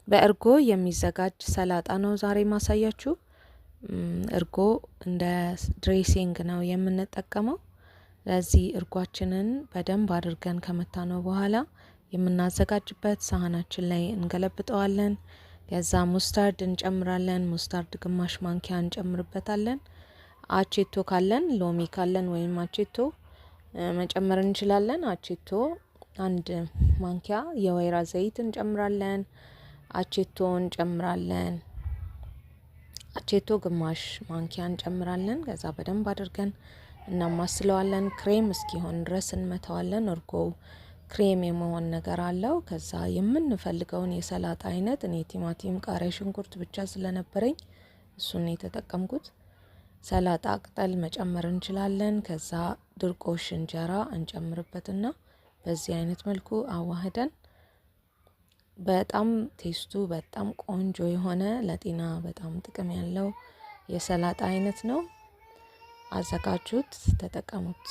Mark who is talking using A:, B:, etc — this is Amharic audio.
A: በእርጎ የሚዘጋጅ ሰላጣ ነው ዛሬ ማሳያችሁ። እርጎ እንደ ድሬሲንግ ነው የምንጠቀመው። ለዚህ እርጓችንን በደንብ አድርገን ከመታነው በኋላ የምናዘጋጅበት ሳህናችን ላይ እንገለብጠዋለን። ከዛ ሙስታርድ እንጨምራለን። ሙስታርድ ግማሽ ማንኪያ እንጨምርበታለን። አቼቶ ካለን ሎሚ ካለን ወይም አቼቶ መጨመር እንችላለን። አቼቶ አንድ ማንኪያ፣ የወይራ ዘይት እንጨምራለን። አቼቶ እንጨምራለን። አቼቶ ግማሽ ማንኪያ እንጨምራለን። ከዛ በደንብ አድርገን እናማስለዋለን። ክሬም እስኪሆን ድረስ እንመታዋለን። እርጎው ክሬም የመሆን ነገር አለው። ከዛ የምንፈልገውን የሰላጣ አይነት፣ እኔ ቲማቲም፣ ቃሪያ፣ ሽንኩርት ብቻ ስለነበረኝ እሱን የተጠቀምኩት። ሰላጣ ቅጠል መጨመር እንችላለን። ከዛ ድርቆሽ እንጀራ እንጨምርበትና በዚህ አይነት መልኩ አዋህደን በጣም ቴስቱ በጣም ቆንጆ የሆነ ለጤና በጣም ጥቅም ያለው የሰላጣ አይነት ነው። አዘጋጁት፣ ተጠቀሙት።